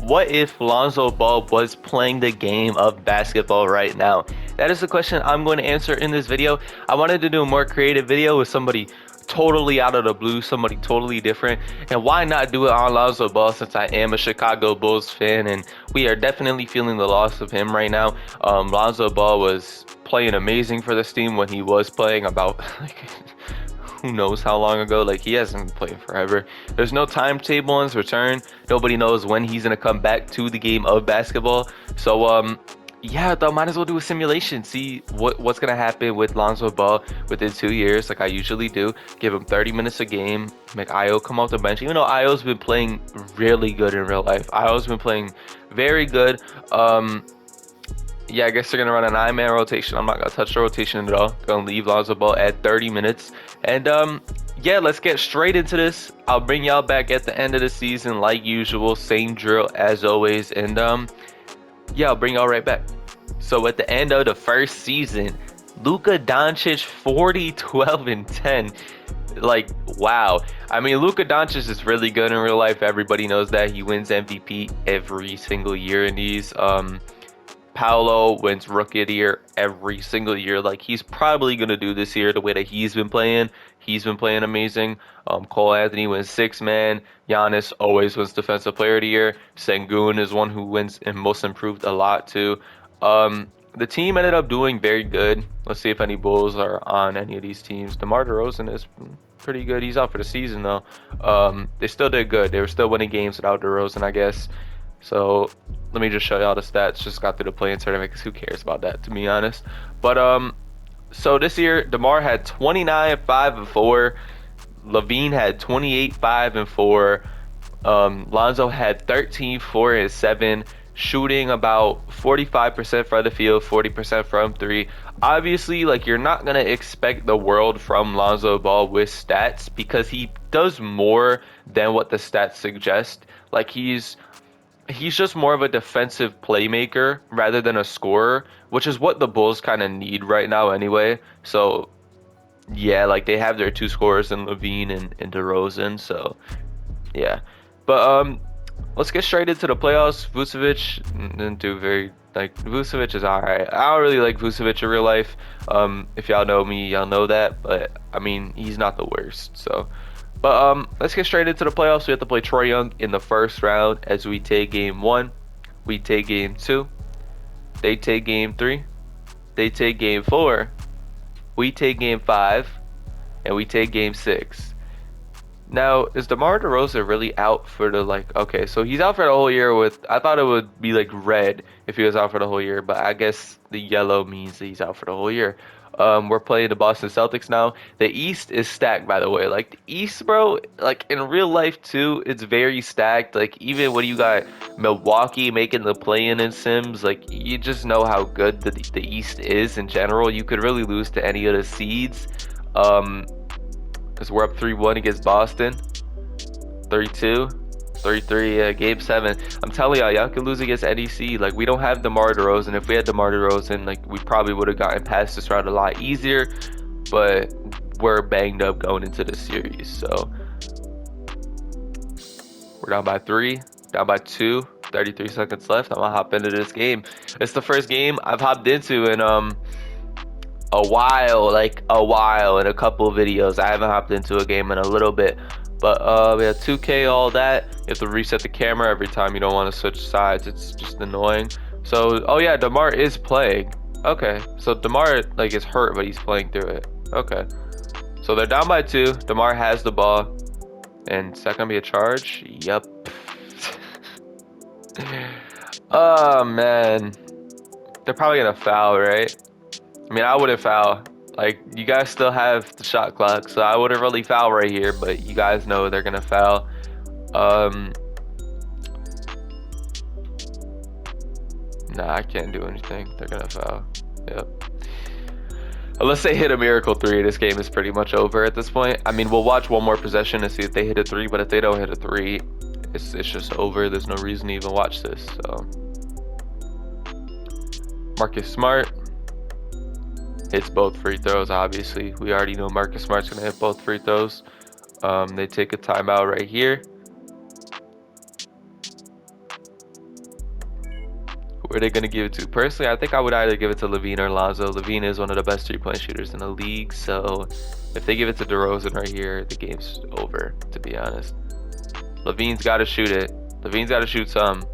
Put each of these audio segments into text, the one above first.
what if Lonzo Ball was playing the game of basketball right now? That is the question I'm going to answer in this video. I wanted to do a more creative video with somebody totally out of the blue, somebody totally different, and why not do it on Lonzo Ball, since I am a Chicago Bulls fan and we are definitely feeling the loss of him right now. Lonzo Ball was playing amazing for this team when he was playing, about like who knows how long ago. Like, he hasn't been playing forever. There's no timetable on his return. Nobody knows when he's gonna come back to the game of basketball. So yeah, though, might as well do a simulation, see what's gonna happen with Lonzo Ball within 2 years, like I usually do. Give him 30 minutes a game, make Io come off the bench, even though Io's been playing really good in real life. Io's been playing very good. Yeah, I guess they're gonna run a 9-man rotation. I'm not gonna touch the rotation at all. Gonna leave Lonzo Ball at 30 minutes. And yeah, let's get straight into this. I'll bring y'all back at the end of the season like usual, same drill as always. And yeah, I'll bring y'all right back. So at the end of the first season, Luka Doncic 40, 12, and 10. Like, wow. I mean, Luka Doncic is really good in real life. Everybody knows that. He wins MVP every single year in these. PAOLO wins Rookie of the Year every single year. Like, he's probably going to do this year the way that he's been playing. He's been playing amazing. Cole Anthony wins 6-man. Giannis always wins Defensive Player of the Year. Sengun is one who wins and Most Improved a lot too. The team ended up doing very good. Let's see if any Bulls are on any of these teams. DeMar DeRozan is pretty good. He's out for the season though. They still did good. They were still winning games without DeRozan, I guess. So let me just show y'all the stats. Just got through the play-in tournament because who cares about that, to be honest. But so this year, DeMar had 29, 5, and 4. Levine had 28, 5, and 4. Lonzo had 13, 4, and 7. Shooting about 45% from the field, 40% from 3. Obviously, like, you're not gonna expect the world from Lonzo Ball with stats because he does more than what the stats suggest. Like, he's just more of a defensive playmaker rather than a scorer, which is what the Bulls kind of need right now anyway. So yeah, like, they have their 2 scorers in Levine and DeRozan. So yeah, but let's get straight into the playoffs. Vucevic didn't do very, like, Vucevic is alright. I don't really like Vucevic in real life. If y'all know me, y'all know that, but I mean, he's not the worst. So but let's get straight into the playoffs. We have to play Trae Young in the first round as we take game 1. We take game 2. They take game 3. They take game 4. We take game 5. And we take game 6. Now, is DeMar DeRozan really out for the, like, okay, so he's out for the whole year with, I thought it would be like red if he was out for the whole year, but I guess the yellow means that he's out for the whole year. We're playing the Boston Celtics now. The East is stacked, by the way. Like, the East, bro, like, in real life too, it's very stacked. Like, even when you got Milwaukee making the play-in in Sims, like, you just know how good the East is in general. You could really lose to any of the seeds. Because we're up 3-1 against Boston, 3-2. 3-3, game 7. I'm telling y'all can lose against NEC. Like, we don't have DeMar DeRozan. If we had DeMar DeRozan, like, we probably would have gotten past this round a lot easier. But we're banged up going into the series. So we're down by 3, down by 2, 33 seconds left. I'm gonna hop into this game. It's the first game I've hopped into in a while, in a couple of videos. I haven't hopped into a game in a little bit. But we have 2K, all that. You have to reset the camera every time you don't want to switch sides. It's just annoying. So, oh yeah, DeMar is playing. Okay, so DeMar, like, is hurt, but he's playing through it. Okay, so they're down by 2. DeMar has the ball, and is that gonna be a charge? Yep. Oh man, they're probably gonna foul, right? I mean, I wouldn't foul. Like, you guys still have the shot clock, so I wouldn't really foul right here, but you guys know they're gonna foul. Nah, I can't do anything. They're gonna foul. Yep. Unless they hit a miracle 3, this game is pretty much over at this point. I mean, we'll watch one more possession and see if they hit a 3, but if they don't hit a 3, it's just over. There's no reason to even watch this. So Marcus Smart hits both free throws. Obviously, we already know Marcus Smart's gonna hit both free throws. They take a timeout right here. Where are they gonna give it to? Personally, I think I would either give it to Levine or Lonzo. Levine is one of the best three-point shooters in the league, so if they give it to DeRozan right here, the game's over, to be honest. Levine's got to shoot it. Levine's got to shoot some.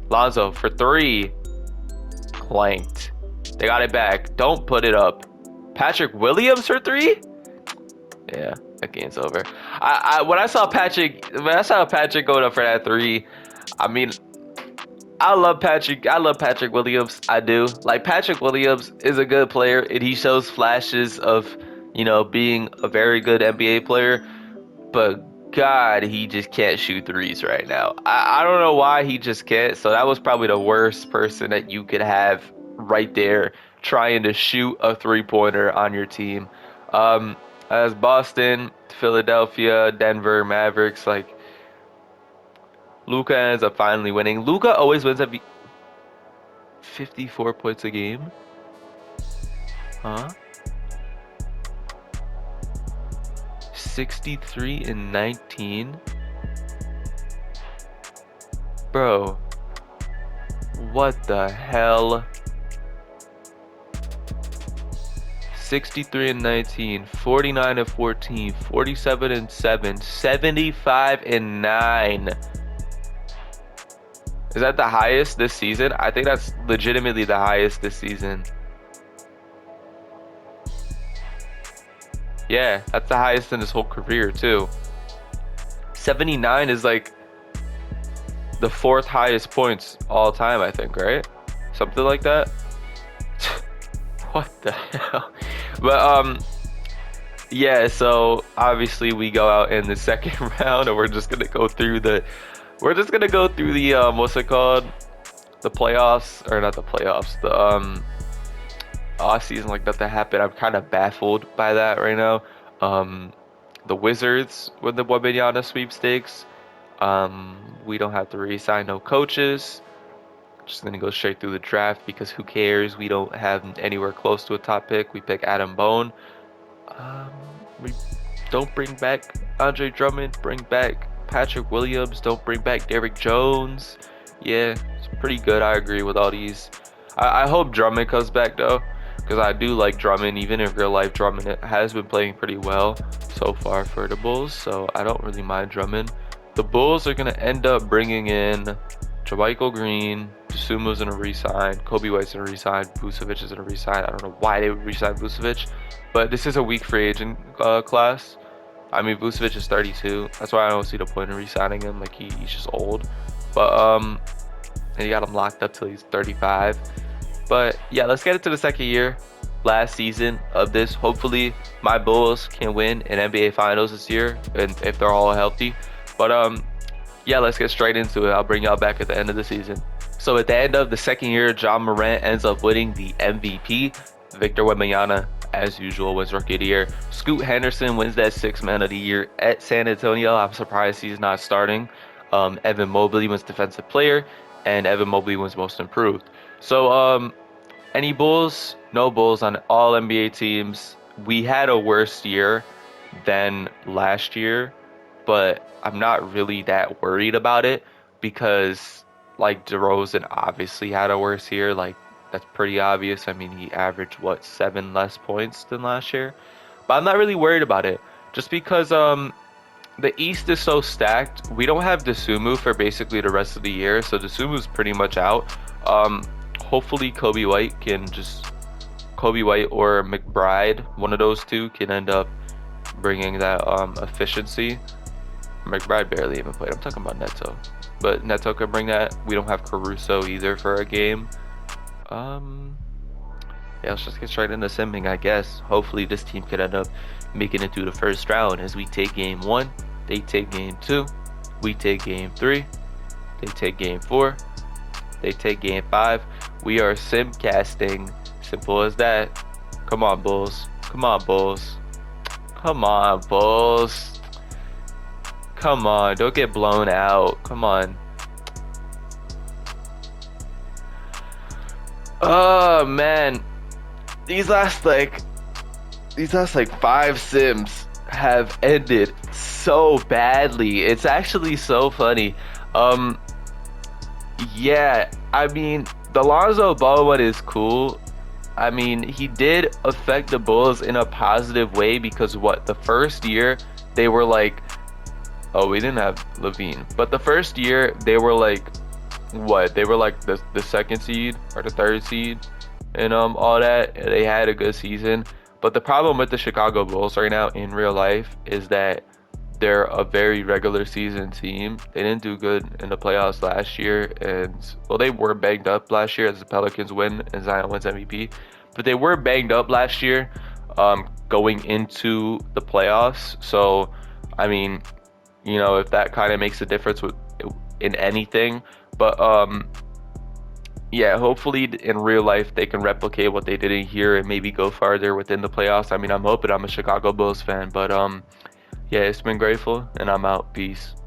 Lonzo for three. Clanked. They got it back. Don't put it up. Patrick Williams for three? Yeah, that game's over. When I saw Patrick going up for that three, I mean, I love Patrick Williams. I do. Like, Patrick Williams is a good player, and he shows flashes of, you know, being a very good NBA player, but God, he just can't shoot threes right now. I don't know why he just can't. So that was probably the worst person that you could have right there trying to shoot a three-pointer on your team. As Boston, Philadelphia, Denver, Mavericks, like, Luka ends up finally winning. Luka always wins at 54 points a game. Huh? 63 and 19. Bro, what the hell? 63 and 19, 49 and 14, 47 and 7, 75 and 9. Is that the highest this season? I think that's legitimately the highest this season. Yeah, that's the highest in his whole career too. 79 is like the fourth highest points all time, I think, right? Something like that. What the hell? But yeah, so obviously we go out in the second round, and we're just gonna go through the what's it called? The playoffs, or not the playoffs, the off season, like nothing happened. I'm kind of baffled by that right now. The Wizards win the Wembanyama sweepstakes. We don't have to re-sign no coaches. Just gonna go straight through the draft because who cares? We don't have anywhere close to a top pick. We pick Adam Bone. We don't bring back Andre Drummond. Bring back Patrick Williams. Don't bring back Derrick Jones. Yeah, it's pretty good. I agree with all these. I hope Drummond comes back though, because I do like Drummond. Even in real life, Drummond has been playing pretty well so far for the Bulls, so I don't really mind Drummond. The Bulls are gonna end up bringing in JaMychal Green. Sumo's gonna resign. Kobe White's gonna resign. Vucevic is gonna resign. I don't know why they would resign Vucevic, but this is a weak free agent class. I mean, Vucevic is 32. That's why I don't see the point in re-signing him. Like, he's just old. But and you got him locked up till he's 35. But yeah, let's get into the second year, last season of this. Hopefully my Bulls can win an NBA Finals this year, and if they're all healthy. But yeah, let's get straight into it. I'll bring y'all back at the end of the season. So at the end of the second year, Ja Morant ends up winning the MVP. Victor Wembanyama, as usual, wins Rookie of the Year. Scoot Henderson wins that Sixth Man of the Year at San Antonio. I'm surprised he's not starting. Evan Mobley wins Defensive Player, and Evan Mobley wins Most Improved. So any Bulls? No Bulls on all NBA teams. We had a worse year than last year, but I'm not really that worried about it because, like, DeRozan obviously had a worse year. Like, that's pretty obvious. I mean, he averaged, what, 7 less points than last year? But I'm not really worried about it, just because the East is so stacked. We don't have Dosunmu for basically the rest of the year, so Dosunmu's pretty much out. Hopefully Kobe White or McBride, one of those two, can end up bringing that efficiency. McBride barely even played. I'm talking about Neto, but Neto could bring that. We don't have Caruso either for a game. Yeah, let's just get straight into simming, I guess. Hopefully this team could end up making it through the first round, as we take game 1, they take game 2, we take game 3, they take game 4, they take game 5. We are sim casting. Simple as that. Come on, Bulls. Come on, Bulls. Come on, Bulls. Come on, don't get blown out. Come on. Oh man, these last like 5 sims have ended so badly. It's actually so funny. Yeah, I mean, the Lonzo Ball one is cool. I mean, he did affect the Bulls in a positive way because what, the first year they were like, oh, we didn't have Levine, but the first year they were like, what? They were like the second seed or the third seed, and all that. They had a good season, but the problem with the Chicago Bulls right now in real life is that they're a very regular season team. They didn't do good in the playoffs last year, and well, they were banged up last year as the Pelicans win and Zion wins MVP, but they were banged up last year, going into the playoffs. So, I mean, you know, if that kind of makes a difference with in anything, but yeah, hopefully in real life they can replicate what they did in here and maybe go farther within the playoffs. I mean, I'm hoping. I'm a Chicago Bulls fan, but yeah, it's been grateful, and I'm out. Peace.